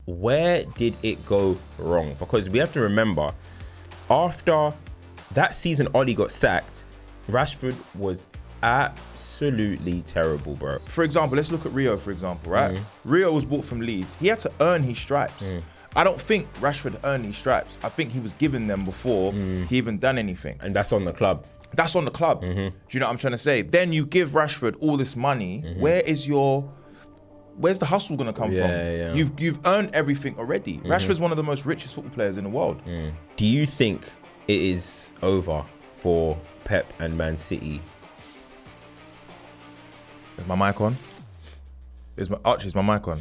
where did it go wrong? Because we have to remember, after that season Oli got sacked, Rashford was absolutely terrible, bro. For example, let's look at Rio, for example, right? Rio was bought from Leeds. He had to earn his stripes. I don't think Rashford earned his stripes. I think he was given them before he even done anything. And that's on the club. That's on the club. Do you know what I'm trying to say? Then you give Rashford all this money. Where's the hustle gonna come from? Yeah. You've earned everything already. Rashford's one of the most richest football players in the world. Do you think it is over for Pep and Man City? Is my mic on? Archie, is my mic on?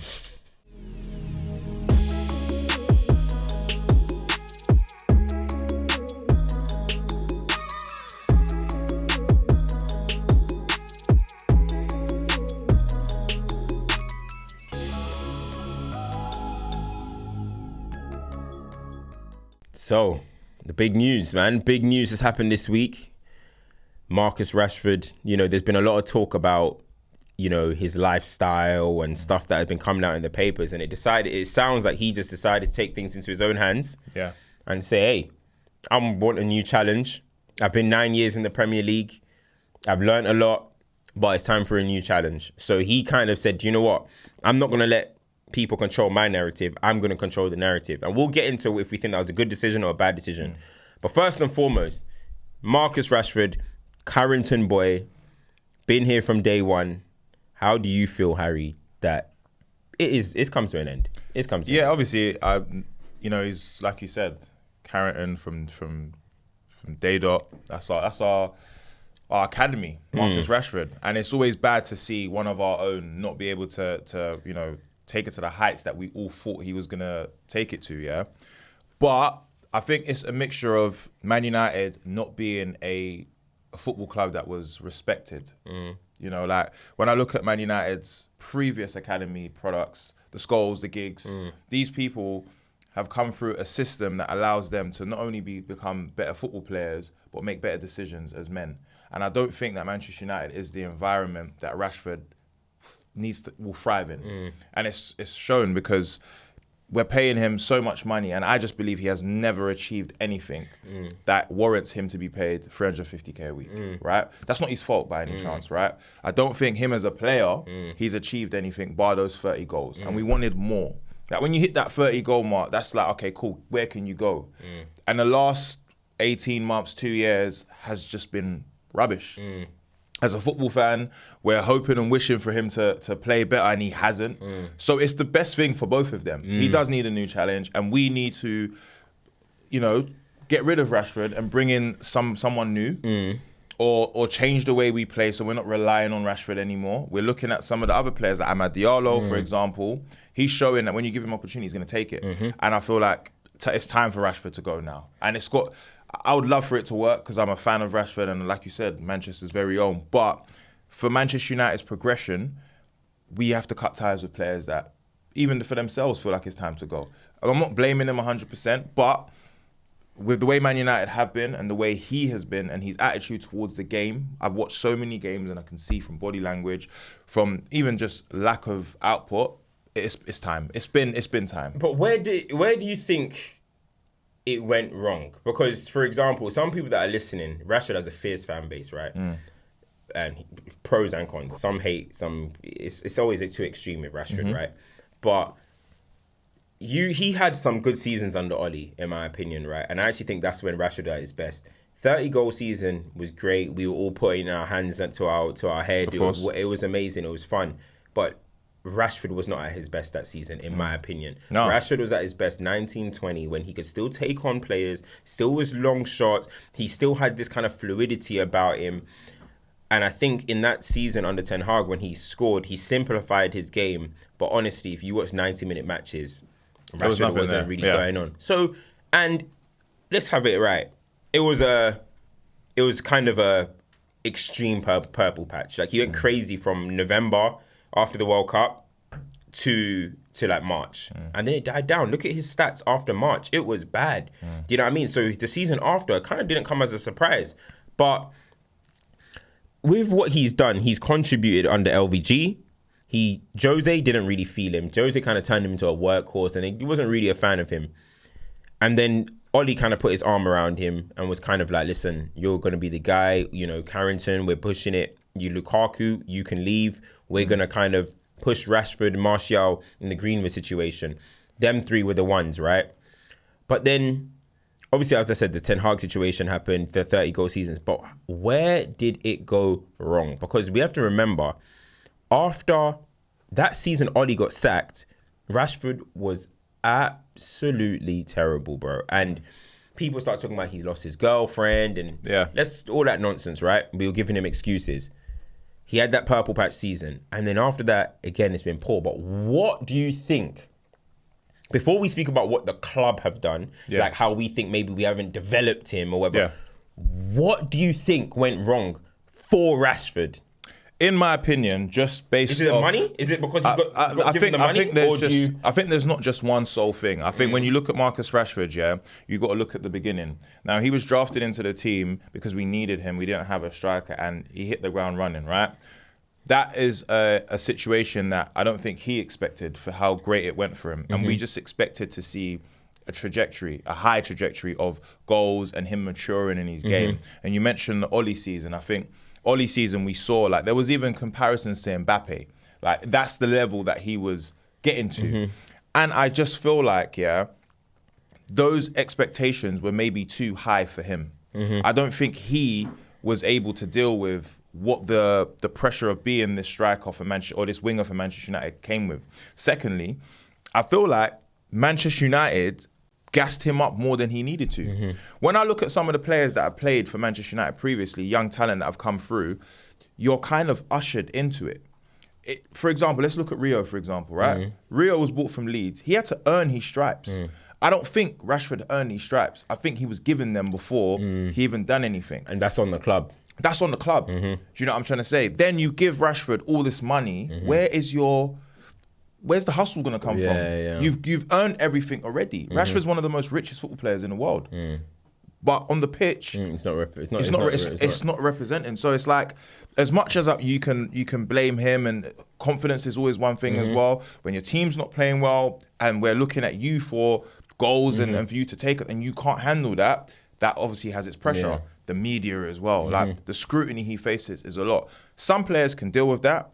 So, the big news, man. Big news has happened this week. Marcus Rashford, there's been a lot of talk about, his lifestyle and stuff that has been coming out in the papers. And it sounds like he just decided to take things into his own hands. Yeah. And say, hey, I want a new challenge. I've been 9 years in the Premier League. I've learned a lot, but it's time for a new challenge. So he kind of said, you know what? I'm not going to let people control my narrative. I'm going to control the narrative. And we'll get into if we think that was a good decision or a bad decision. But first and foremost, Marcus Rashford, Carrington boy, been here from day one. How do you feel, Harry, that it's come to an end? It's come to an end. Obviously, he's like you said, Carrington from day dot. That's our academy, Marcus Rashford. And it's always bad to see one of our own not be able to take it to the heights that we all thought he was going to take it to, yeah? But I think it's a mixture of Man United not being a football club that was respected. Like when I look at Man United's previous academy products, the Scholes, the Giggs, these people have come through a system that allows them to not only become better football players, but make better decisions as men. And I don't think that Manchester United is the environment that Rashford will thrive in. And it's shown because we're paying him so much money, and I just believe he has never achieved anything that warrants him to be paid 350k a week, right? That's not his fault by any chance, right? I don't think him as a player, he's achieved anything bar those 30 goals, and we wanted more. Like when you hit that 30 goal mark, that's like, okay, cool, where can you go? And the last 18 months, 2 years has just been rubbish. As a football fan, we're hoping and wishing for him to play better, and he hasn't. So it's the best thing for both of them. He does need a new challenge, and we need to, get rid of Rashford and bring in someone new, or change the way we play so we're not relying on Rashford anymore. We're looking at some of the other players, like Amad Diallo, for example. He's showing that when you give him opportunity, he's going to take it. And I feel like it's time for Rashford to go now. And I would love for it to work because I'm a fan of Rashford, and like you said, Manchester's very own. But for Manchester United's progression, we have to cut ties with players that, even for themselves, feel like it's time to go. I'm not blaming them 100%, but with the way Man United have been and the way he has been and his attitude towards the game, I've watched so many games and I can see from body language, from even just lack of output, it's time. It's been time. But where do you think it went wrong? Because, for example, some people that are listening, Rashford has a fierce fan base, right? And pros and cons. Some hate, some. It's always too extreme with Rashford, right? But he had some good seasons under Oli, in my opinion, right? And I actually think that's when Rashford at his best. 30-goal season was great. We were all putting our hands to our head. It was amazing. It was fun. But Rashford was not at his best that season, in my opinion. No. Rashford was at his best 19-20 when he could still take on players, still was long shots. He still had this kind of fluidity about him. And I think in that season under Ten Hag, when he scored, he simplified his game. But honestly, if you watch 90-minute matches, Rashford wasn't really going on. So, and let's have it right. It was kind of a extreme purple patch. Like he went crazy from November after the World Cup to like March. And then it died down. Look at his stats after March. It was bad. Do you know what I mean? So the season after, it kind of didn't come as a surprise. But with what he's done, he's contributed under LVG. Jose didn't really feel him. Jose kind of turned him into a workhorse, and he wasn't really a fan of him. And then Ollie kind of put his arm around him and was kind of like, listen, you're going to be the guy, Carrington, we're pushing it. You Lukaku, you can leave. We're going to kind of push Rashford, Martial in the Greenwood situation. Them three were the ones, right? But then, obviously, as I said, the Ten Hag situation happened, the 30-goal seasons. But where did it go wrong? Because we have to remember, after that season Ollie got sacked, Rashford was absolutely terrible, bro. And people start talking about he's lost his girlfriend and all that nonsense, right? We were giving him excuses. He had that purple patch season. And then after that, again, it's been poor. But what do you think, before we speak about what the club have done, like how we think maybe we haven't developed him or whatever, what do you think went wrong for Rashford? In my opinion, just based Is it the money? Is it because he got given the money? I think there's not just one sole thing. I think when you look at Marcus Rashford, you got to look at the beginning. Now, he was drafted into the team because we needed him. We didn't have a striker, and he hit the ground running, right? That is a situation that I don't think he expected for how great it went for him. And we just expected to see a high trajectory of goals and him maturing in his game. And you mentioned the Ollie season. I think Ollie season, we saw, like, there was even comparisons to Mbappe. Like, that's the level that he was getting to. And I just feel like, those expectations were maybe too high for him. I don't think he was able to deal with what the pressure of being this striker for Manchester, or this winger for Manchester United came with. Secondly, I feel like Manchester United gassed him up more than he needed to. When I look at some of the players that have played for Manchester United previously, young talent that have come through, you're kind of ushered into it. For example, let's look at Rio, for example, right? Rio was bought from Leeds. He had to earn his stripes. I don't think Rashford earned his stripes. I think he was given them before he even done anything. And that's on the club. That's on the club. Do you know what I'm trying to say? Then you give Rashford all this money. Where's the hustle going to come from? You've earned everything already. Rashford's one of the most richest football players in the world. But on the pitch, it's not representing. So it's like, as much as you can blame him, and confidence is always one thing as well. When your team's not playing well and we're looking at you for goals and for you to take it, and you can't handle that, that obviously has its pressure. The media as well. Like, the scrutiny he faces is a lot. Some players can deal with that.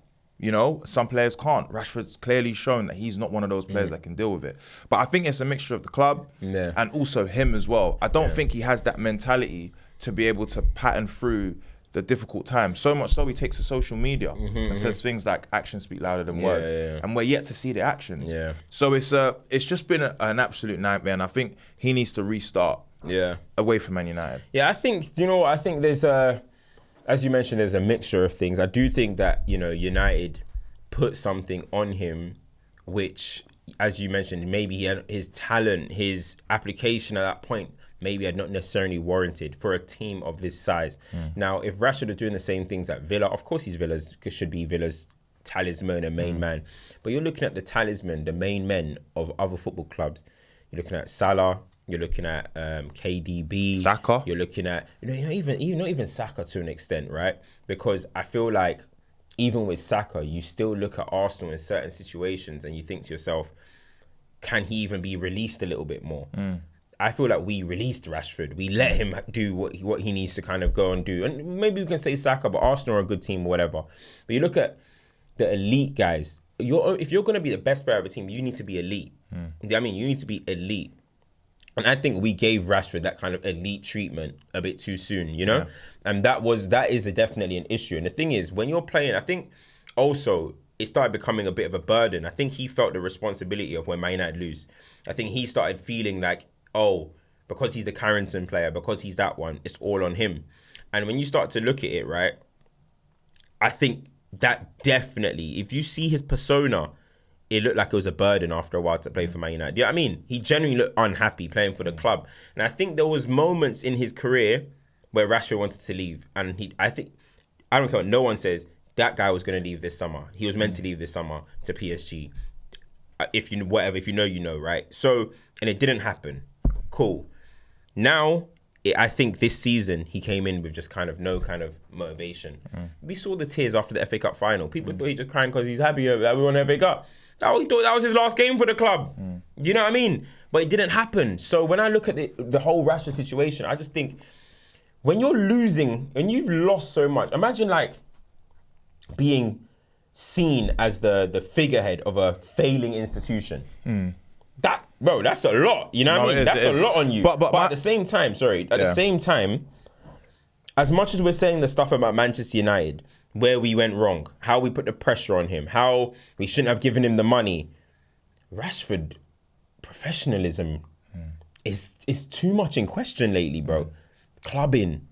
Some players can't. Rashford's clearly shown that he's not one of those players that can deal with it. But I think it's a mixture of the club and also him as well. I don't think he has that mentality to be able to pattern through the difficult times. So much so he takes to social media and says things like, actions speak louder than words. And we're yet to see the actions. So it's just been an absolute nightmare. And I think he needs to restart away from Man United. I think, I think there's as you mentioned, there's a mixture of things. I do think that, United put something on him, which, as you mentioned, maybe his talent, his application at that point, maybe had not necessarily warranted for a team of this size. Now, if Rashford are doing the same things at Villa, of course should be Villa's talisman and main man. But you're looking at the talisman, the main men of other football clubs. You're looking at Salah. You're looking at KDB, Saka. You're looking at even Saka to an extent, right? Because I feel like even with Saka, you still look at Arsenal in certain situations and you think to yourself, can he even be released a little bit more? I feel like we released Rashford. We let him do what he needs to kind of go and do. And maybe we can say Saka, but Arsenal are a good team or whatever. But you look at the elite guys. If you're going to be the best player of a team, you need to be elite. I mean, you need to be elite. And I think we gave Rashford that kind of elite treatment a bit too soon, And that is definitely an issue. And the thing is, when you're playing, I think also it started becoming a bit of a burden. I think he felt the responsibility of when Man United lose. I think he started feeling like, because he's the Carrington player, because he's that one, it's all on him. And when you start to look at it, right, I think that definitely, if you see his persona, it looked like it was a burden after a while to play for Man United. You know what I mean? He genuinely looked unhappy playing for the club. And I think there was moments in his career where Rashford wanted to leave. And I don't care what no one says, that guy was going to leave this summer. He was meant to leave this summer to PSG. If you know, right? So, and it didn't happen. Cool. Now, I think this season he came in with just kind of no kind of motivation. We saw the tears after the FA Cup final. People thought he just crying because he's happy that we won the FA Cup. He thought that was his last game for the club. You know what I mean? But it didn't happen. So when I look at the whole Rashford situation, I just think when you're losing and you've lost so much, imagine like being seen as the figurehead of a failing institution. That's a lot. You know what I mean? That's a lot on you. But at the same time, the same time, as much as we're saying the stuff about Manchester United, where we went wrong, how we put the pressure on him, how we shouldn't have given him the money, Rashford professionalism is too much in question lately, bro. Clubbing,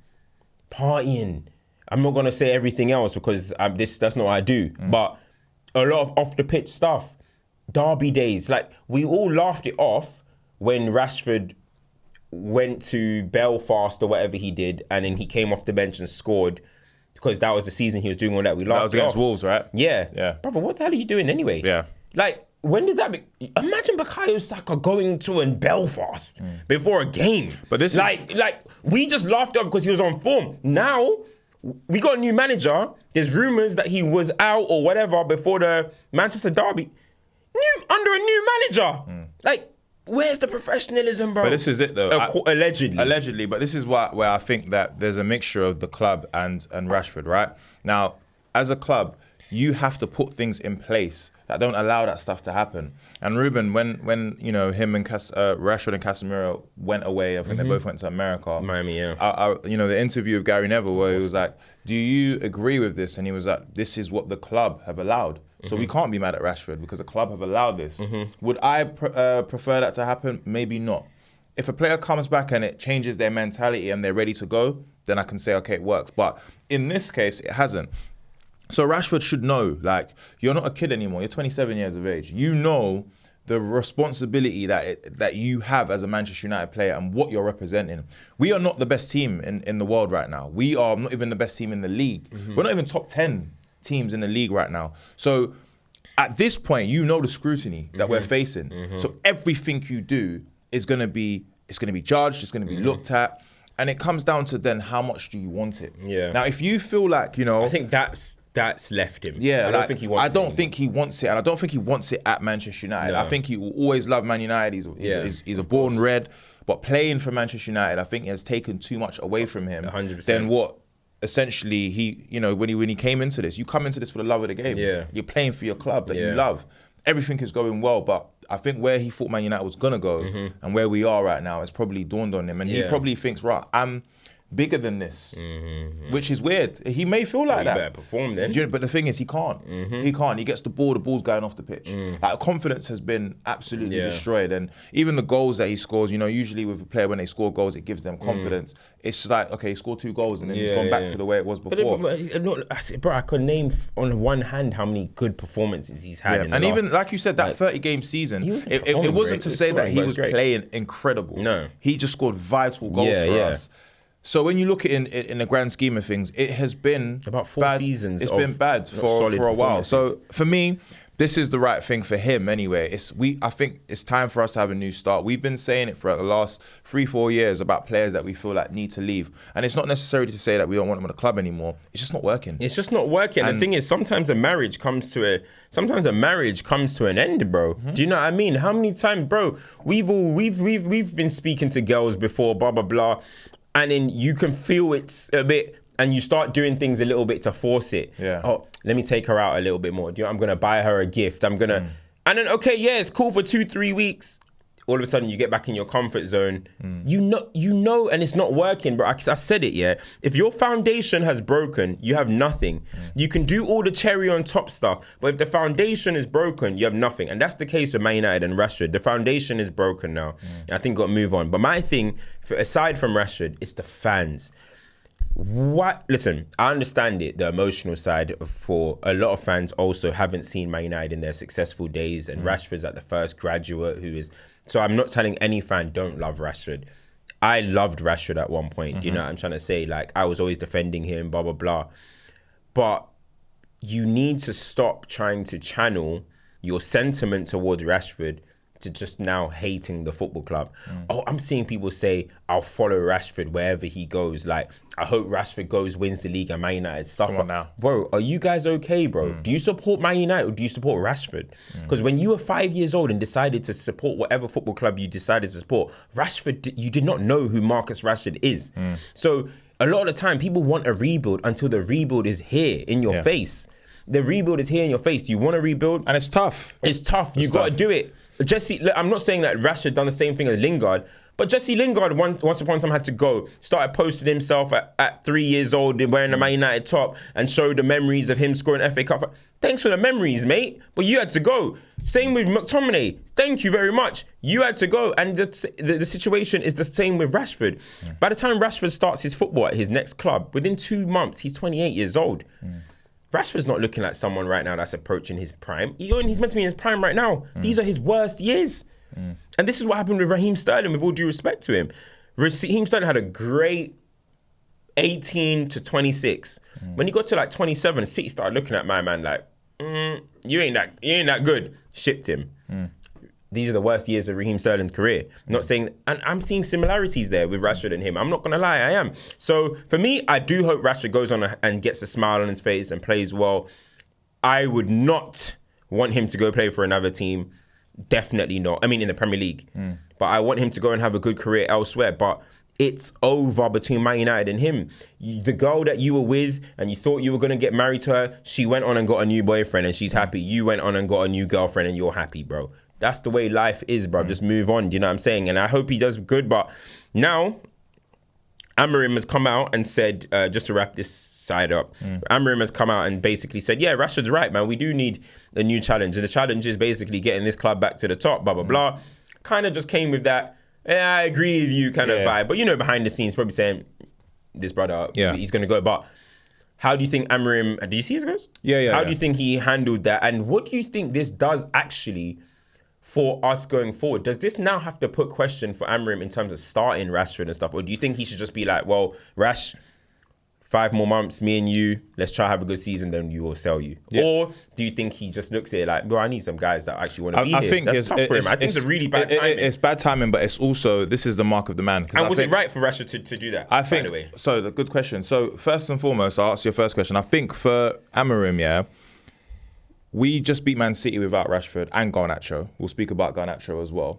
partying. I'm not gonna say everything else because that's not what I do. But a lot of off the pitch stuff, derby days. Like we all laughed it off when Rashford went to Belfast or whatever he did, and then he came off the bench and scored because that was the season he was doing all that. We laughed. That was against Wolves, right? Yeah. Brother, what the hell are you doing anyway? Yeah. Like, when did that imagine Bukayo Saka going to Belfast before a game. But this like we just laughed up because he was on form. Now we got a new manager. There's rumours that he was out or whatever before the Manchester derby. Under a new manager. Like, where's the professionalism, bro? But this is it, though. Allegedly. But this is where I think that there's a mixture of the club and Rashford, right? Now, as a club, you have to put things in place that don't allow that stuff to happen. And Ruben, when you know him and Rashford and Casemiro went away, I think they both went to America. Miami, yeah. You know, the interview of Gary Neville where he was like, "Do you agree with this?" And he was like, "This is what the club have allowed. So we can't be mad at Rashford because the club have allowed this." Would I prefer that to happen? Maybe not. If a player comes back and it changes their mentality and they're ready to go, then I can say, okay, it works. But in this case, it hasn't. So Rashford should know, like, you're not a kid anymore. You're 27 years of age. You know the responsibility that you have as a Manchester United player and what you're representing. We are not the best team in the world right now. We are not even the best team in the league. We're not even top 10 teams in the league right now. So at this point, you know the scrutiny that we're facing. So everything you do is going to be judged, it's going to be looked at. And it comes down to then how much do you want it? Yeah. Now, if you feel like, you know... I think that's left him. Yeah, I don't think he wants it. I don't think he wants it, and I don't think he wants it at Manchester United. No. I think he will always love Man United. He's a born red, but playing for Manchester United, I think has taken too much away from him 100%. than what essentially he, you know, when he came into this, you come into this for the love of the game. Yeah. You're playing for your club that you love. Everything is going well, but I think where he thought Man United was gonna go and where we are right now has probably dawned on him, and he probably thinks, right, I'm bigger than this, which is weird. He may feel like that. You better perform then. But the thing is, he can't. He can't. He gets the ball's going off the pitch. Like, confidence has been absolutely destroyed. And even the goals that he scores, you know, usually with a player, when they score goals, it gives them confidence. It's like, okay, he scored 2 goals and then he's gone back to the way it was before. Bro, I could name on one hand how many good performances he's had. And even, like you said, that 30-game season, it wasn't to say that he was playing incredible. No. He just scored vital goals for us. So when you look at it in the grand scheme of things, it has been about 4 seasons. It's been bad for a while. So for me, this is the right thing for him anyway. I think it's time for us to have a new start. We've been saying it for the last 3-4 years about players that we feel like need to leave. And it's not necessarily to say that we don't want them at the club anymore. It's just not working. It's just not working. And the thing is, sometimes a marriage comes to an end, bro. Do you know what I mean? How many times, bro, we've been speaking to girls before, blah, blah, blah. And then you can feel it's a bit, and you start doing things a little bit to force it. Yeah. Oh, let me take her out a little bit more. I'm going to buy her a gift. And then, okay, yeah, it's cool for 2-3 weeks. All of a sudden, you get back in your comfort zone. You know, and it's not working, bro. I said it, yeah. If your foundation has broken, you have nothing. You can do all the cherry on top stuff, but if the foundation is broken, you have nothing. And that's the case with Man United and Rashford. The foundation is broken now. I think we've got to move on. But my thing, aside from Rashford, it's the fans. Listen, I understand it, the emotional side for a lot of fans also haven't seen Man United in their successful days, and Rashford's like the first graduate who is. So I'm not telling any fan don't love Rashford. I loved Rashford at one point. You know what I'm trying to say? Like, I was always defending him, blah, blah, blah. But you need to stop trying to channel your sentiment towards Rashford to just now hating the football club. Oh, I'm seeing people say, I'll follow Rashford wherever he goes. Like, I hope Rashford goes, wins the league, and Man United suffer. Come on now. Bro, are you guys okay, bro? Do you support Man United or do you support Rashford? Because when you were 5 years old and decided to support whatever football club you decided to support, Rashford, you did not know who Marcus Rashford is. So a lot of the time, people want a rebuild until the rebuild is here in your face. The rebuild is here in your face. You want to rebuild? And it's tough. It's tough. You've got to do it. Jesse, look, I'm not saying that Rashford done the same thing as Lingard, but Jesse Lingard once upon a time had to go, started posting himself at 3 years old wearing a Man United top and showed the memories of him scoring FA Cup. Thanks for the memories, mate, but you had to go. Same with McTominay. Thank you very much. You had to go. And the situation is the same with Rashford. By the time Rashford starts his football at his next club, within 2 months, he's 28 years old. Rashford's not looking like someone right now that's approaching his prime. He's meant to be in his prime right now. These are his worst years. And this is what happened with Raheem Sterling, with all due respect to him. Raheem Sterling had a great 18 to 26. When he got to like 27, City started looking at my man like, you ain't that good. Shipped him. These are the worst years of Raheem Sterling's career. I'm not saying, and I'm seeing similarities there with Rashford and him. I'm not gonna lie, I am. So for me, I do hope Rashford goes on and gets a smile on his face and plays well. I would not want him to go play for another team. Definitely not. I mean, in the Premier League. But I want him to go and have a good career elsewhere. But it's over between Man United and him. The girl that you were with and you thought you were going to get married to her, she went on and got a new boyfriend and she's happy. You went on and got a new girlfriend and you're happy, bro. That's the way life is, bro. Just move on. Do you know what I'm saying? And I hope he does good. But now, Amorim has come out and said, just to wrap this side up, Amorim has come out and basically said, yeah, Rashford's right, man. We do need a new challenge. And the challenge is basically getting this club back to the top, blah, blah, blah. Kind of just came with that, yeah, I agree with you kind of vibe. But, you know, behind the scenes, probably saying, this brother, he's going to go. But how do you think Amorim, do you see his goals? How do you think he handled that? And what do you think this does actually for us going forward? Does this now have to put question for Amorim in terms of starting Rashford and stuff? Or do you think he should just be like, well, Rash, 5 more months, me and you, let's try have a good season, then you will sell you? Or do you think he just looks at it like, bro, I need some guys that actually want to be here? Think that's tough for him. I think it's a really bad timing. It's bad timing, but it's also, this is the mark of the man. And was it right for Rashford to do that, I think, by the way? So, the good question. So, first and foremost, I'll ask you your first question. I think for Amorim, we just beat Man City without Rashford and Garnacho. We'll speak about Garnacho as well.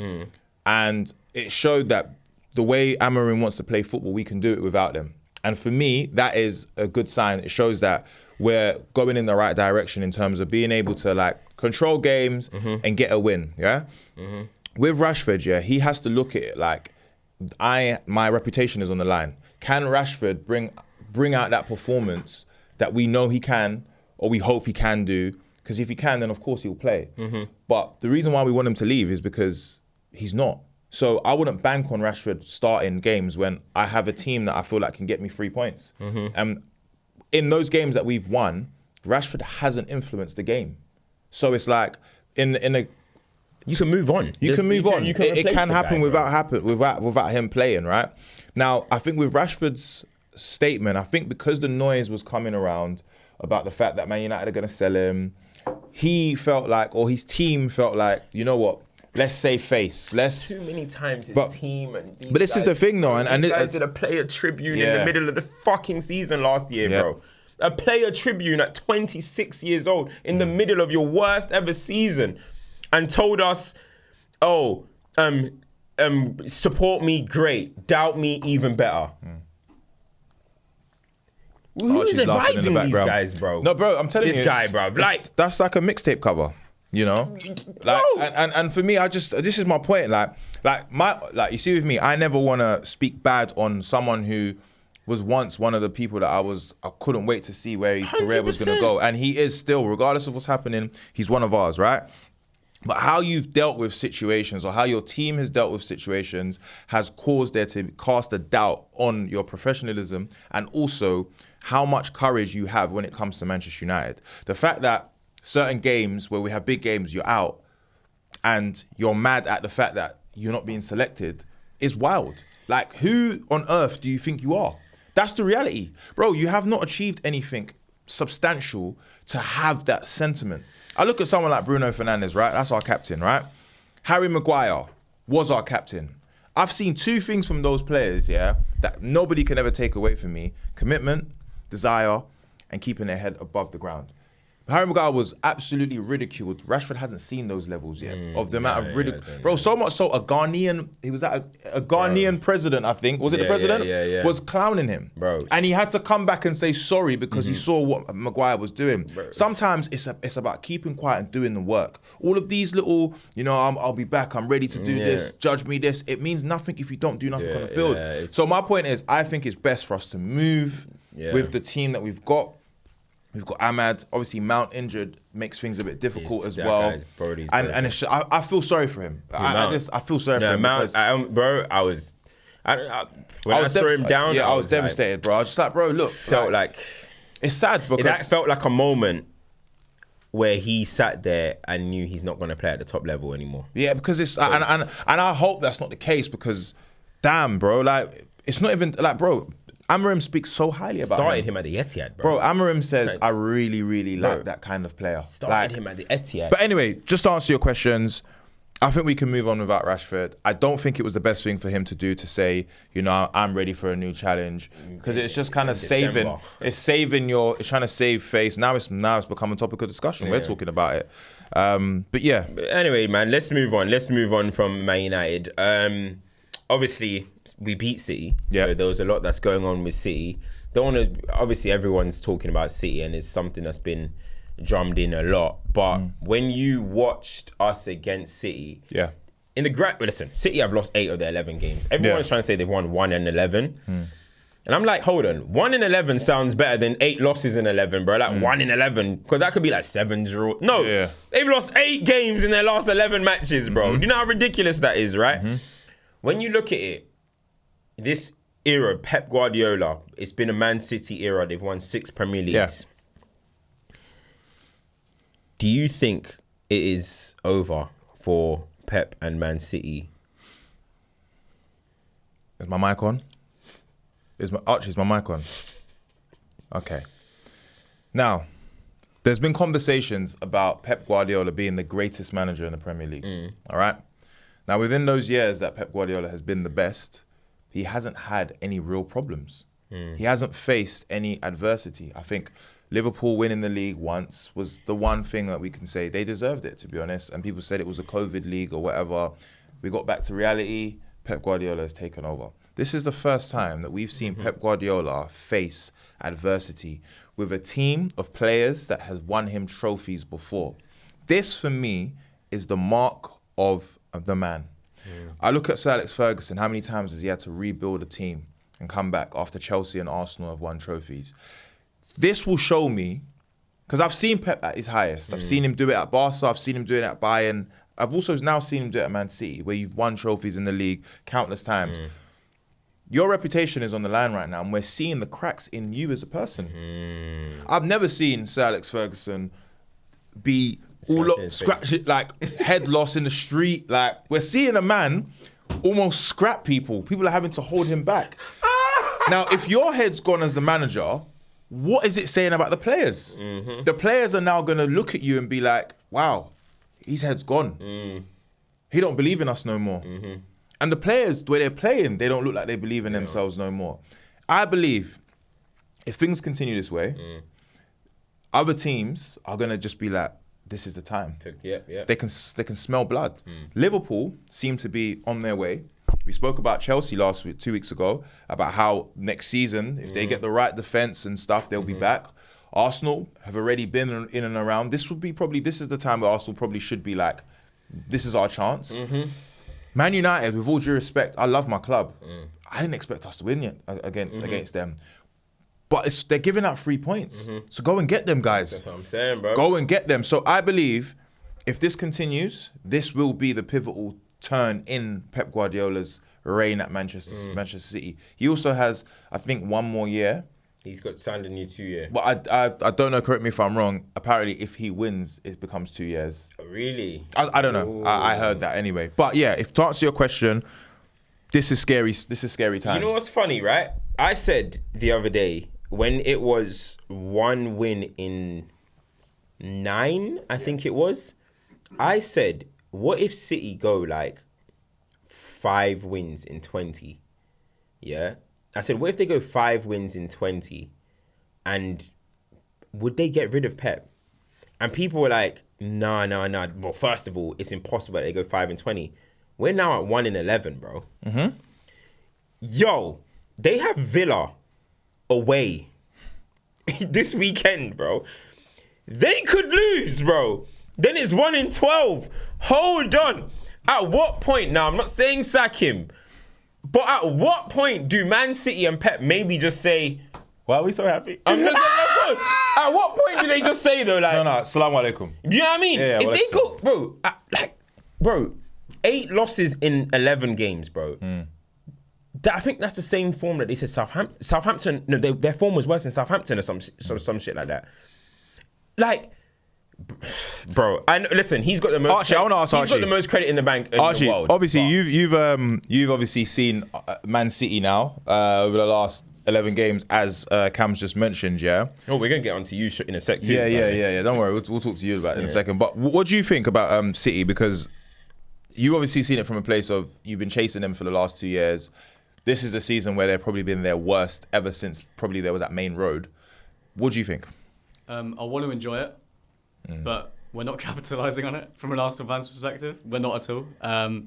And it showed that the way Amorim wants to play football, we can do it without them. And for me, that is a good sign. It shows that we're going in the right direction in terms of being able to like control games and get a win. With Rashford, he has to look at it like my reputation is on the line. Can Rashford bring out that performance that we know he can, or we hope he can do? Because if he can, then of course he'll play. But the reason why we want him to leave is because he's not. So I wouldn't bank on Rashford starting games when I have a team that I feel like can get me 3 points. And in those games that we've won, Rashford hasn't influenced the game. So it's like in a you can move on. You can move on. It can happen without him playing, right? Now, I think with Rashford's statement, I think because the noise was coming around about the fact that Man United are going to sell him, he felt like, or his team felt like, you know what? Let's save face. Too many times his team and these But this is the thing, though. And these guys did a player tribune in the middle of the fucking season last year, bro. A player tribune at 26 years old in the middle of your worst ever season and told us, support me, great. Doubt me, even better. Who's advising these guys, bro? No, bro, I'm telling you. This guy, bro. Like, that's like a mixtape cover. You know, like, and for me, this is my point. Like you see with me, I never want to speak bad on someone who was once one of the people that I couldn't wait to see where his career was going to go. And he is still, regardless of what's happening, he's one of ours, right? But how you've dealt with situations or how your team has dealt with situations has caused there to cast a doubt on your professionalism and also how much courage you have when it comes to Manchester United. The fact that certain games where we have big games, you're out and you're mad at the fact that you're not being selected is wild. Like, who on earth do you think you are? That's the reality. Bro, you have not achieved anything substantial to have that sentiment. I look at someone like Bruno Fernandes, right? That's our captain, right? Harry Maguire was our captain. I've seen two things from those players, that nobody can ever take away from me. Commitment, desire, and keeping their head above the ground. Harry Maguire was absolutely ridiculed. Rashford hasn't seen those levels yet of the amount of ridicule. Bro, so much so a Ghanaian president, I think. Was it the president? Yeah. Was clowning him. Bro. And he had to come back and say sorry because he saw what Maguire was doing. Bro. Sometimes it's about keeping quiet and doing the work. All of these little, I'll be back, I'm ready to do this, judge me this. It means nothing if you don't do nothing on the field. So my point is, I think it's best for us to move with the team that we've got. We've got Ahmad. Obviously, Mount injured makes things a bit difficult as well. And it's, I feel sorry for him. I feel sorry for him. Mount, I was saw him down, I was devastated, bro. I was just like, bro, look. Felt like it's sad because that felt like a moment where he sat there and knew he's not going to play at the top level anymore. Yeah, because it's and I hope that's not the case because, damn, bro, like it's not even like, bro. Amorim speaks so highly about Started him at the Etihad, bro. Amorim says, I really, really like that kind of player. Started him at the Etihad. But anyway, just to answer your questions, I think we can move on without Rashford. I don't think it was the best thing for him to do to say, I'm ready for a new challenge. Because it's just kind of saving. It's trying to save face. Now it's become a topic of discussion. We're talking about it. But yeah. But anyway, man, let's move on. Let's move on from Man United. Obviously, we beat City, so there was a lot that's going on with City. Obviously, everyone's talking about City, and it's something that's been drummed in a lot. But when you watched us against City, listen, City have lost 8 of their 11 games. Everyone's trying to say they've won 1 and 11. And I'm like, hold on, 1 in 11 sounds better than 8 losses in 11, bro. Like 1 in 11, because that could be like 7 draws. No, they've lost 8 games in their last 11 matches, bro. You know how ridiculous that is, right? When you look at it, this era, Pep Guardiola, it's been a Man City era. They've won 6 Premier Leagues. Do you think it is over for Pep and Man City? Is my mic on? Is my mic on? Okay. Now, there's been conversations about Pep Guardiola being the greatest manager in the Premier League. All right? Now, within those years that Pep Guardiola has been the best, he hasn't had any real problems. He hasn't faced any adversity. I think Liverpool winning the league once was the one thing that we can say they deserved it, to be honest. And people said it was a COVID league or whatever. We got back to reality. Pep Guardiola has taken over. This is the first time that we've seen Pep Guardiola face adversity with a team of players that has won him trophies before. This, for me, is the mark of the man. I look at Sir Alex Ferguson. How many times has he had to rebuild a team and come back after Chelsea and Arsenal have won trophies? This will show me, because I've seen Pep at his highest. I've seen him do it at Barca. I've seen him do it at Bayern. I've also now seen him do it at Man City, where you've won trophies in the league countless times. Your reputation is on the line right now, and we're seeing the cracks in you as a person. I've never seen Sir Alex Ferguson be head loss in the street. Like, we're seeing a man almost scrap people. People are having to hold him back. Now, if your head's gone as the manager, what is it saying about the players? The players are now going to look at you and be like, wow, his head's gone. He don't believe in us no more. And the players, where they're playing, they don't look like they believe in themselves no more. I believe if things continue this way, other teams are going to just be like, this is the time. They can smell blood. Liverpool seem to be on their way. We spoke about Chelsea 2 weeks ago, about how next season, if they get the right defence and stuff, they'll be back. Arsenal have already been in and around. This is the time where Arsenal probably should be like, this is our chance. Man United, with all due respect, I love my club. I didn't expect us to win yet against them. But they're giving out 3 points. So go and get them, guys. That's what I'm saying, bro. Go and get them. So I believe if this continues, this will be the pivotal turn in Pep Guardiola's reign at Manchester City. He also has, I think, 1 more year. He's got signed a new 2-year. But I don't know, correct me if I'm wrong. Apparently, if he wins, it becomes 2 years. Really? I don't know. I heard that anyway. But yeah, if to answer your question, this is scary. This is scary times. You know what's funny, right? I said the other day, when it was 1 win in 9, I think it was, I said what if City go like 5 wins in 20? Yeah. I said, what if they go 5 wins in 20? And would they get rid of Pep? And people were like, nah. Well, first of all, it's impossible that they go 5 and 20. We're now at 1 in 11, bro. Mm-hmm. Yo, they have Villa away this weekend, bro. They could lose, bro. Then it's 1 in 12. Hold on. At what point, now I'm not saying sack him, but at what point do Man City and Pep maybe just say, why are we so happy? I'm just like, at what point do they just say though, like, no, assalamu alaikum. You know what I mean? Yeah, if they go, bro, 8 losses in 11 games, bro. I think that's the same form that they said Southampton. No, their form was worse than Southampton or some shit like that. Like, bro, and listen, he's got the most. Archie, I want to ask Archie. He's got the most credit in the bank in Archie, the world. obviously, you've obviously seen Man City now over the last 11 games, as Cam's just mentioned. Yeah. Oh, we're gonna get onto you in a sec too. Yeah. Don't worry, we'll talk to you about it in a second. But what do you think about City? Because you obviously seen it from a place of you've been chasing them for the last 2 years. This is the season where they've probably been their worst ever since probably there was that main road. What do you think? I want to enjoy it, but we're not capitalising on it from an Arsenal fan's perspective. We're not at all.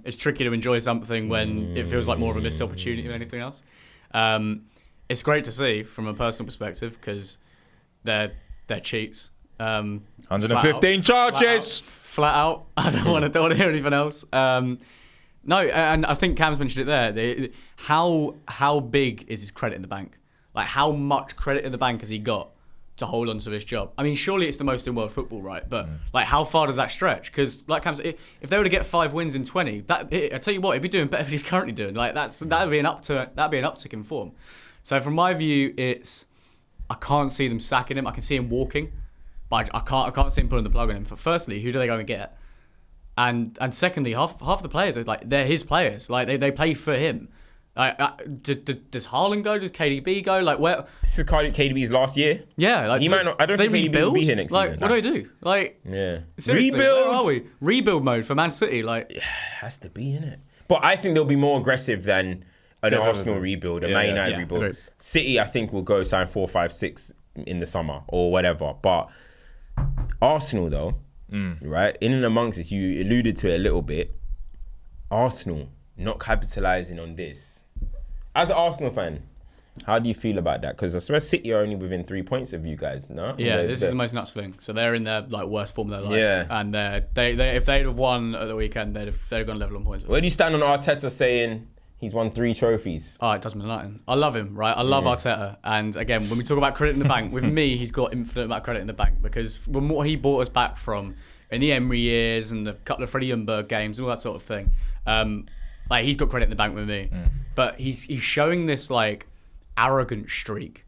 It's tricky to enjoy something when it feels like more of a missed opportunity than anything else. It's great to see from a personal perspective because they're cheats. 115 charges! Flat out. I don't want to hear anything else. No, and I think Cam's mentioned it there. How big is his credit in the bank? Like, how much credit in the bank has he got to hold on to his job? I mean, surely it's the most in world football, right? But like, how far does that stretch? Because like Cam said, if they were to get 5 wins in 20, I tell you what, he'd be doing better than he's currently doing. Like, that'd be an uptick in form. So from my view, I can't see them sacking him. I can see him walking, but I can't see him pulling the plug on him. Firstly, who do they go and get? And secondly, half the players are like, they're his players. Like they play for him. Does Haaland go? Does KDB go? Like where? This is KDB's last year. Yeah, like he might not. I don't think KDB will be here next season. What do they do? Like, yeah, seriously, rebuild. Where are we? Rebuild mode for Man City. Like, yeah, has to be in it. But I think they'll be more aggressive than an Arsenal rebuild, a Man United rebuild. Agreed. City, I think, will go sign 4, 5, 6 in the summer or whatever. But Arsenal, though, right, in and amongst this, you alluded to it a little bit. Arsenal not capitalising on this. As an Arsenal fan, how do you feel about that? Because I swear City are only within 3 points of you guys, no? Yeah, this is the most nuts thing. So they're in their like worst form of their life. Yeah. And they if they'd have won at the weekend, they'd have gone level on points. Where do you stand on Arteta saying he's won 3 trophies? Oh, it doesn't mean nothing. I love him, right? I love Arteta. And again, when we talk about credit in the bank, with me, he's got infinite amount of credit in the bank because from what he brought us back from in the Emery years and the couple of Freddie Ljungberg games and all that sort of thing, like he's got credit in the bank with me. But he's showing this like arrogant streak,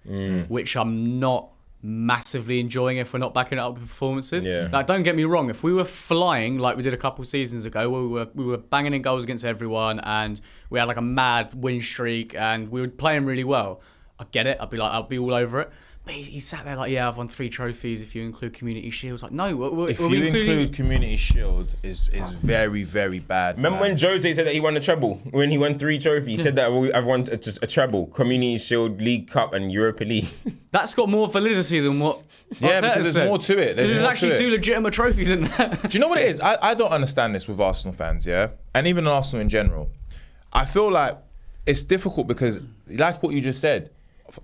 which I'm not massively enjoying if we're not backing it up with performances. Yeah. Like, don't get me wrong, if we were flying like we did a couple seasons ago, we were banging in goals against everyone and we had like a mad win streak and we were playing really well, I get it. I'll be all over it. But he sat there like, yeah, I've won 3 trophies if you include Community Shields. Like, no, if you include Community Shield, is very, very bad. Remember when Jose said that he won a treble? When he won 3 trophies, he said that I've won a treble, Community Shield, League Cup, and Europa League. That's got more validity than what yeah, Arteta because there's said. more to it. Because there's actually 2 legitimate trophies in there. Do you know what it is? I don't understand this with Arsenal fans, yeah? And even Arsenal in general. I feel like it's difficult because, like what you just said,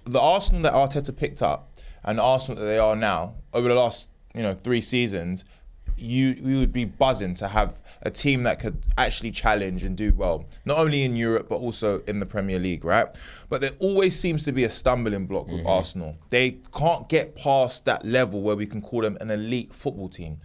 the Arsenal that Arteta picked up and the Arsenal that they are now, over the last 3 seasons, you would be buzzing to have a team that could actually challenge and do well, not only in Europe but also in the Premier League, right? But there always seems to be a stumbling block with Arsenal. They can't get past that level where we can call them an elite football team.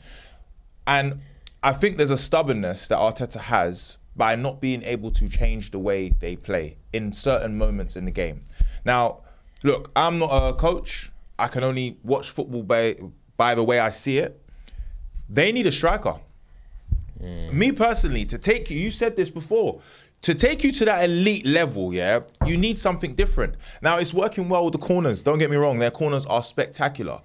And I think there's a stubbornness that Arteta has by not being able to change the way they play in certain moments in the game. Now, look, I'm not a coach. I can only watch football by the way I see it. They need a striker. Me personally, to take you said this before, to take you to that elite level, yeah, you need something different. Now, it's working well with the corners. Don't get me wrong, their corners are spectacular.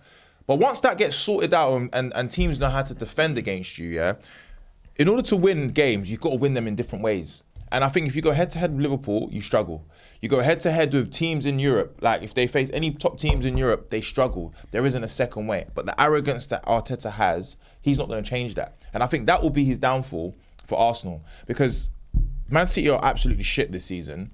But once that gets sorted out and teams know how to defend against you, yeah, in order to win games, you've got to win them in different ways. And I think if you go head-to-head with Liverpool, you struggle. You go head-to-head with teams in Europe, like if they face any top teams in Europe, they struggle. There isn't a second way. But the arrogance that Arteta has, he's not going to change that. And I think that will be his downfall for Arsenal. Because Man City are absolutely shit this season.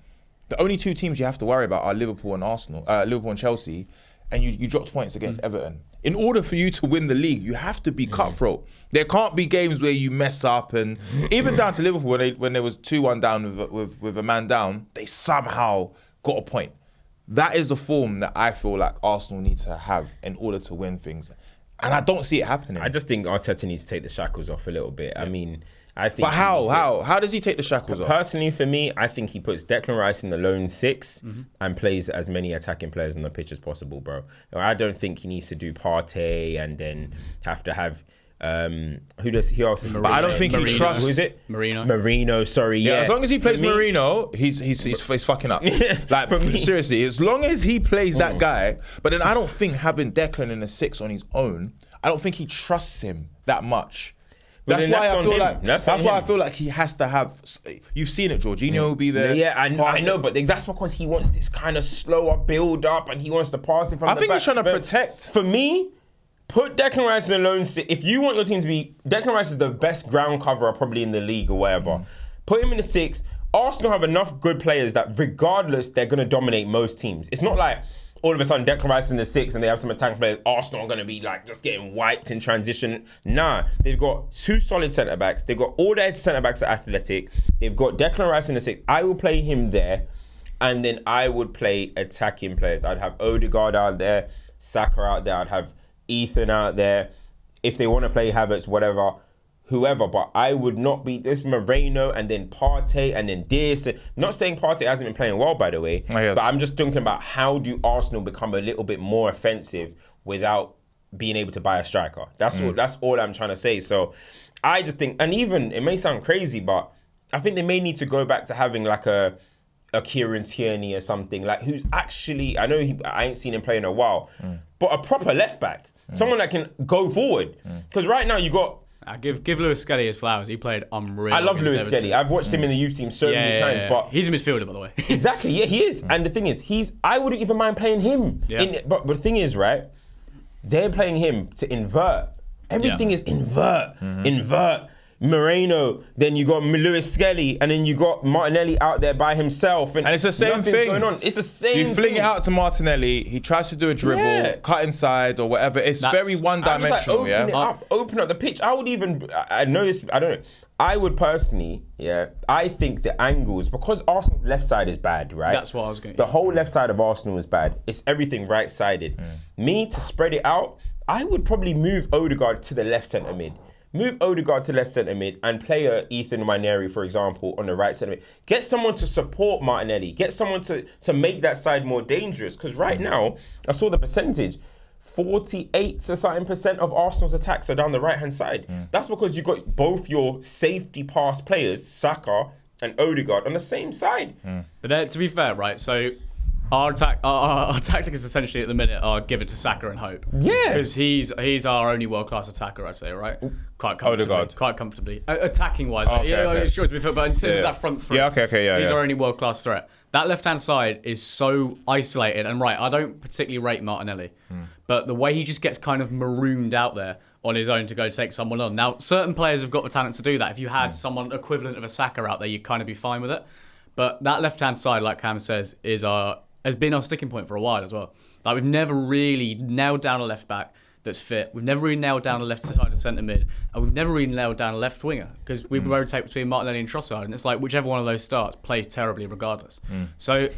The only two teams you have to worry about are Liverpool and Arsenal, Liverpool and Chelsea, and you dropped points against Everton. In order for you to win the league, you have to be cutthroat. There can't be games where you mess up, and even down to Liverpool when there was 2-1 down with a man down, they somehow got a point. That is the form that I feel like Arsenal need to have in order to win things, and I don't see it happening. I just think Arteta needs to take the shackles off a little bit. I mean, I think. But how does he take the shackles off? Personally, for me, I think he puts Declan Rice in the lone 6 and plays as many attacking players on the pitch as possible, bro. I don't think he needs to do Partey and then have to have who else is? But I don't think he trusts. Who is it? Marino. Sorry, Yeah, yeah. as long as he plays Marino, he's fucking up. Like For me. seriously, as long as he plays that guy. But then I don't think having Declan in the 6 on his own, I don't think he trusts him that much. That's why I feel like he has to have. You've seen it, Jorginho will be there. Yeah, I know, but that's because he wants this kind of slower build up and he wants to pass it from the back. I think he's trying to protect. For me, put Declan Rice in the lone 6. If you want your team to be, Declan Rice is the best ground coverer probably in the league or whatever. Put him in the 6. Arsenal have enough good players that regardless, they're going to dominate most teams. It's not like all of a sudden Declan Rice in the 6 and they have some attacking players. Arsenal are going to be like just getting wiped in transition. Nah, they've got 2 solid centre-backs. They've got all their centre-backs are athletic. They've got Declan Rice in the 6. I will play him there, and then I would play attacking players. I'd have Odegaard out there, Saka out there. I'd have Ethan out there. If they want to play Havertz, whatever, whoever, but I would not be this Moreno and then Partey and then this. Not saying Partey hasn't been playing well, by the way, but I'm just thinking about how do Arsenal become a little bit more offensive without being able to buy a striker. That's all I'm trying to say. So I just think, and even it may sound crazy, but I think they may need to go back to having like a Kieran Tierney or something, like who's actually, I know I ain't seen him play in a while, but a proper left back, someone that can go forward. Because right now you got. Give Lewis Skelly his flowers. He played unreal. I love Lewis Skelly. I've watched him in the youth team so many times. But he's a midfielder, by the way. Exactly, yeah, he is. And the thing is, I wouldn't even mind playing him. Yeah. But the thing is, right, they're playing him to invert. Everything is invert. Moreno, then you got Lewis Skelly, and then you got Martinelli out there by himself. And it's the same thing. Going on. It's the same You fling it out to Martinelli, he tries to do a dribble, cut inside or whatever. It's very one-dimensional, Open up the pitch. I would even, I know this, I don't know. I would personally, I think the angles, because Arsenal's left side is bad, right? That's what I was going to The whole left side of Arsenal is bad. It's everything right-sided. Me, to spread it out, I would probably move Odegaard to the left centre mid. Move Odegaard to left centre mid and play a Ethan Nwaneri, for example, on the right centre mid. Get someone to support Martinelli. Get someone to make that side more dangerous. Because right now, I saw the percentage. 48% of Arsenal's attacks are down the right-hand side. That's because you got both your safety pass players, Saka and Odegaard, on the same side. But to be fair, right, so our tactic is essentially at the minute give it to Saka and hope. Yeah. Because he's our only world-class attacker, I'd say, right? Quite comfortably. Odegaard. Quite comfortably. Attacking-wise. Sure, to be fair, but in terms of that front three, he's our only world-class threat. That left-hand side is so isolated. And right, I don't particularly rate Martinelli. But the way he just gets kind of marooned out there on his own to go take someone on. Now, certain players have got the talent to do that. If you had someone equivalent of a Saka out there, you'd kind of be fine with it. But that left-hand side, like Cam says, has been our sticking point for a while as well. Like, we've never really nailed down a left back that's fit. We've never really nailed down a left side of centre mid, and we've never really nailed down a left winger because we rotate between Martinelli and Trossard, and it's like whichever one of those starts plays terribly regardless. So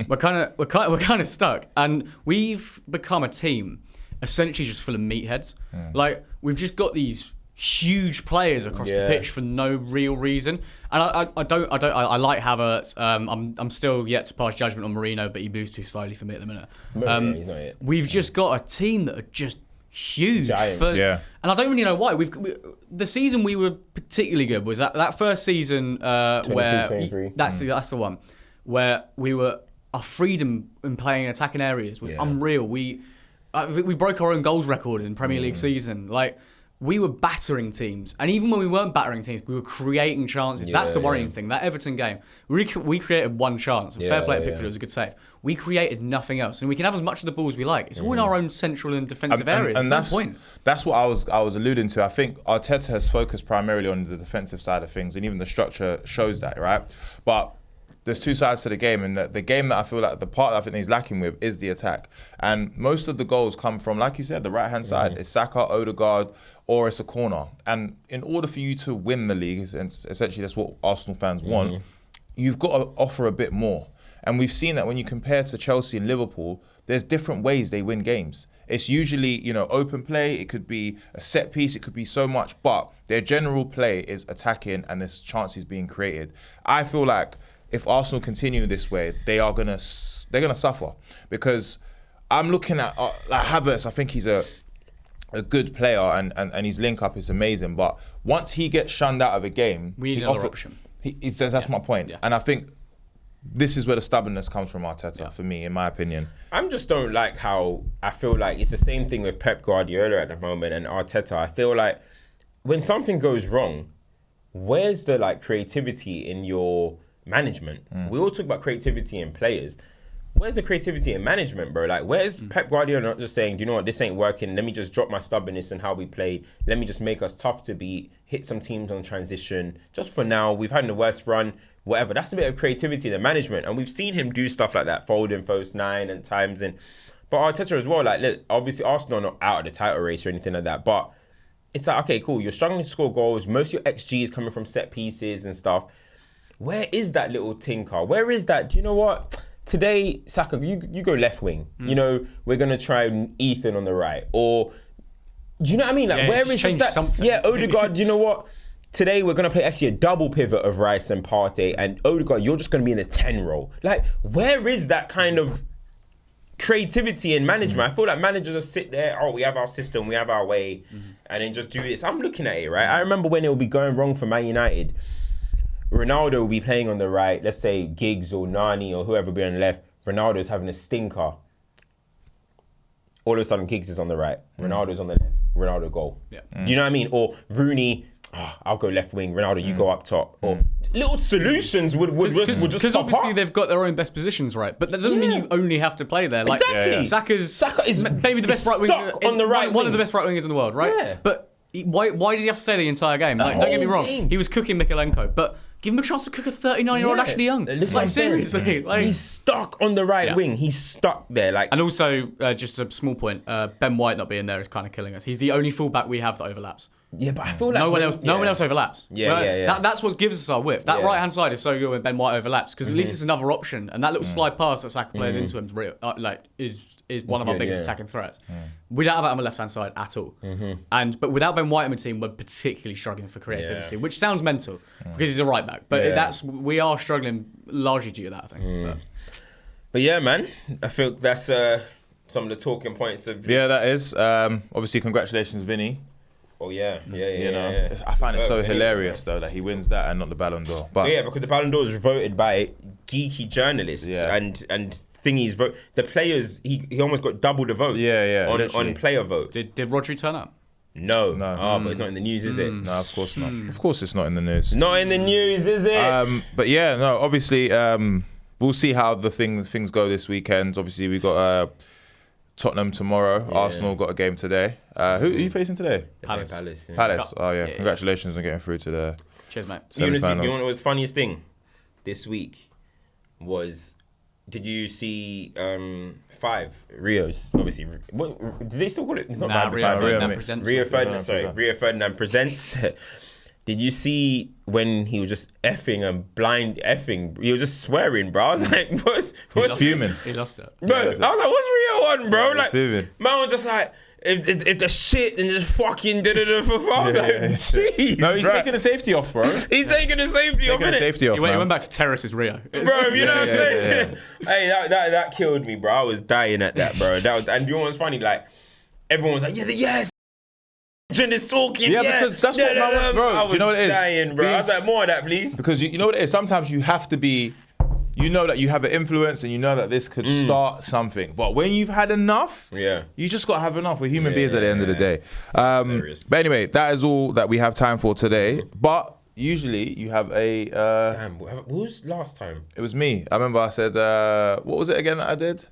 we're kind of stuck, and we've become a team essentially just full of meatheads. Like, we've just got these huge players across the pitch for no real reason, and I like Havertz. I'm still yet to pass judgment on Marino, but he moves too slowly for me at the minute. He's not yet. We've just got a team that are just huge, Giants. and I don't really know why. The season we were particularly good was that first season where 23. that's the one where our freedom in playing in attacking areas was unreal. We broke our own goals record in Premier League season. Like, we were battering teams. And even when we weren't battering teams, we were creating chances. That's the worrying thing. That Everton game, we created one chance. Fair play at Pickford, it was a good save. We created nothing else. And we can have as much of the ball as we like. It's all in our own central and defensive areas. And that's no point. That's what I was alluding to. I think Arteta has focused primarily on the defensive side of things, and even the structure shows that, right? But there's two sides to the game, and the game that I feel like the part that I think he's lacking with is the attack. And most of the goals come from, like you said, the right-hand side. It's Saka, Odegaard, or it's a corner. And in order for you to win the league, and essentially that's what Arsenal fans want, you've got to offer a bit more. And we've seen that when you compare to Chelsea and Liverpool, there's different ways they win games. It's usually, open play. It could be a set piece. It could be so much. But their general play is attacking, and there's chances being created. I feel like if Arsenal continue this way, they're gonna suffer, because I'm looking at like Havertz. I think he's a good player, and his link up is amazing. But once he gets shunned out of a game, we need another option. He says that's my point, and I think this is where the stubbornness comes from Arteta, for me, in my opinion. I just don't like how I feel like it's the same thing with Pep Guardiola at the moment and Arteta. I feel like when something goes wrong, where's the creativity in your management? We all talk about creativity in players. Where's the creativity in management, bro? Where's Pep Guardiola not just saying, do you know what, this ain't working, let me just drop my stubbornness in how we play, let me just make us tough to beat, hit some teams on transition, just for now, we've had the worst run, whatever. That's a bit of creativity in the management, and we've seen him do stuff like that, folding false nine and times, but Arteta as well, look, obviously Arsenal are not out of the title race or anything like that, but it's okay, cool, you're struggling to score goals, most of your XG is coming from set pieces and stuff. Where is that little tinker? Where is that? Do you know what? Today, Saka, you go left wing. We're going to try Ethan on the right. Or, do you know what I mean? Where is just that? Something. Yeah, Odegaard, you know what? Today, we're going to play actually a double pivot of Rice and Partey. And Odegaard, you're just going to be in a 10 role. Where is that kind of creativity in management? I feel like managers just sit there, we have our system, we have our way, and then just do this. I'm looking at it, right? I remember when it would be going wrong for Man United. Ronaldo will be playing on the right, let's say Giggs or Nani or whoever will be on the left. Ronaldo's having a stinker. All of a sudden, Giggs is on the right. Ronaldo's on the left. Ronaldo goal. Yeah. Do you know what I mean? Or Rooney, I'll go left wing. Ronaldo, you go up top. Or little solutions would just pop because obviously up. they've got their own best positions, right? But that doesn't mean you only have to play there. Exactly. Saka is maybe the best right winger on the right. One of the best right wingers in the world, right? Yeah. But why did he have to stay the entire game? Don't get me wrong. He was cooking Mikalenko, but give him a chance to cook a 39-year-old Ashley Young. Seriously. He's stuck on the right wing. He's stuck there. And also, just a small point, Ben White not being there is kind of killing us. He's the only fullback we have that overlaps. Yeah, but I feel like no one else overlaps. Yeah. That's what gives us our width. That right hand side is so good when Ben White overlaps, because at least it's another option. And that little slide pass that Saka plays into him is one of our biggest attacking threats. We don't have that on the left hand side at all. But without Ben White on the team, we're particularly struggling for creativity, which sounds mental because he's a right back. But we are struggling largely due to that, I think. But yeah, man, I feel that's some of the talking points of this. Yeah, that is. Obviously, congratulations, Vinny. Oh yeah. I find it so hilarious though that he wins that and not the Ballon d'Or. But because the Ballon d'Or is voted by geeky journalists and thingies vote. The players, he almost got double the votes. On player vote. Did Rodri turn up? No. But it's not in the news, is it? No, of course not. Of course, it's not in the news. Not in the news, is it? But yeah, no. Obviously, we'll see how the things go this weekend. Obviously, we got Tottenham tomorrow. Yeah. Arsenal got a game today. Who are you facing today? Palace. Palace. Oh yeah. Congratulations on getting through to the. Cheers, mate. You know what was the funniest thing this week was? Did you see 5 Rios? Obviously, what, do they still call it? It's not Rio Ferdinand presents. Did you see when he was just effing and blind effing? He was just swearing, bro. I was like, what's fuming? He lost it. Bro, I was like, what's Rio on, bro? Yeah, man was just like, if the shit and just fucking did it for fun. I was like, jeez. No, he's taking the safety off, bro. He's taking the safety off, innit? He went back to terraces Rio. Bro, you know what I'm saying? Hey, that killed me, bro. I was dying at that, bro. And you know what's funny? Everyone was like, yes. Is talking, because that's what bro. I was you know what it is? Dying, bro. I was like, more of that, please. Because you know what it is? Sometimes you have to be you know that you have an influence and you know that this could start something. But when you've had enough, you just got to have enough. We're human beings at the end of the day. But anyway, that is all that we have time for today. But usually you have a... Damn, what was last time? It was me. I remember I said, what was it again that I did?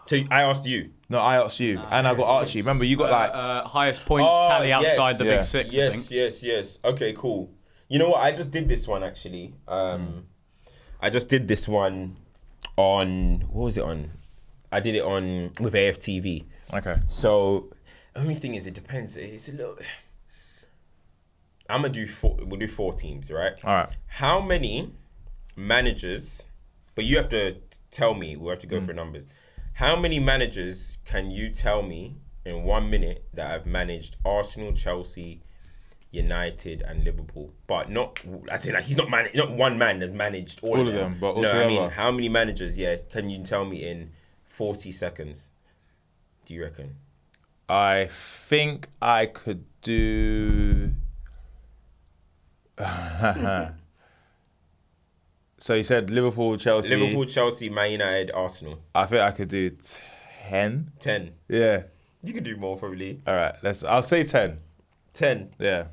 So I asked you. No, I asked you. And I got Archie. Remember, you got highest points tally outside the big six, I think. Yes. Okay, cool. You know what? I just did this one, actually. I just did this one on... What was it on? I did it on with AFTV. Okay. So, only thing is, it depends. It's a little... I'm going to do four... We'll do 4 teams, right? All right. How many managers... But you have to tell me. We'll have to go for numbers. How many managers can you tell me in 1 minute that have managed Arsenal, Chelsea, United, and Liverpool? But not, I say like he's not not one man has managed all of them. But no, I mean, how many managers? Yeah, can you tell me in 40 seconds? Do you reckon? I think I could do. So you said Liverpool, Chelsea, Man United, Arsenal. I think I could do 10. 10. Yeah. You could do more probably. All right. I'll say 10. 10. Yeah.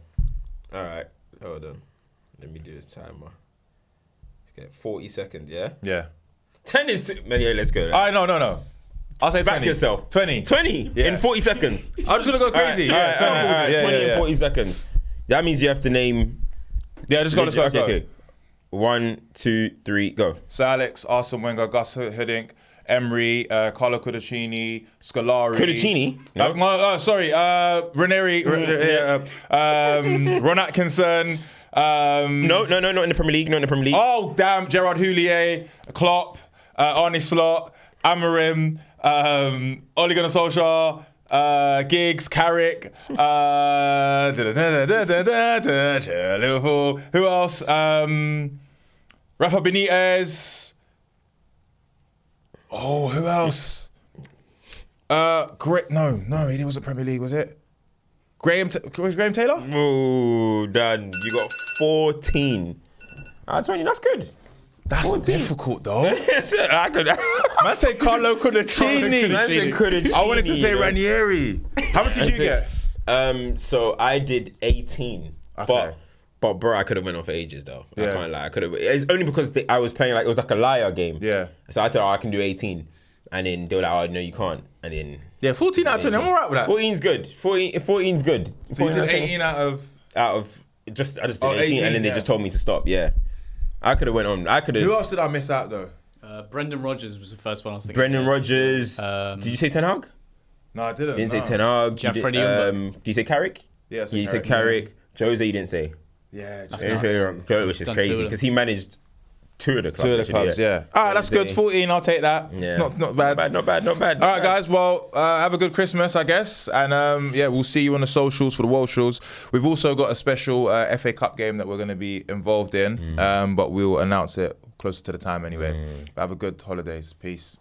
All right. Hold on. Let me do this timer. Let's get 40 seconds. Yeah. Yeah. 10 is. Yeah. Let's go. All right. No. I'll say 20. Back yourself. 20. 20 in 40 seconds. I'm just gonna go crazy. All right, 20, 20 in 40 seconds. That means you have to name. Yeah. Just go. Let's go. Okay. 1, 2, 3, go. Sir Alex, Arsene Wenger, Gus Hiddink, Emery, Carlo Cudicini, Scolari. Cudicini? No. Sorry, Ranieri, Ron Atkinson. No, not in the Premier League. Not in the Premier League. Oh, damn, Gerard Houllier, Klopp, Arne Slot, Amorim, Ole Gunnar Solskjaer, Giggs, Carrick, Liverpool. Who else? Rafa Benitez. Oh, who else? Great. No, he wasn't Premier League, was it? Graham Taylor? Oh, Dan, you got 14. 20, that's good. That's 14. difficult, though. I could. Man said Carlo Cudicini. I wanted to say Ranieri. How much did you get? So I did 18. Okay. But bro, I could have went on for ages though. Yeah. I can't lie. I could have. It's only because I was playing like it was like a liar game. Yeah. So I said, I can do 18, and then they were like, no, you can't. And then 14 out of 20. I'm alright with that. 14's good. 14's good. So you did 18 out of I just did 18, and then they just told me to stop. Yeah. I could have went on. I could have. Who else did I miss out though? Brendan Rodgers was the first one I was thinking. Brendan Rodgers. Did you say Ten Hag? No, I didn't. Didn't say Ten Hag. Did you say Carrick? Yeah, you said Carrick. Jose, you didn't say. Yeah, which is crazy because he managed 2 of the clubs. Yeah. All right, that's good. 14, I'll take that. Yeah. It's not bad. Not bad. All right, guys. Well, have a good Christmas, I guess. And we'll see you on the socials for the Walshals. We've also got a special FA Cup game that we're going to be involved in, but we'll announce it closer to the time anyway. Have a good holidays. Peace.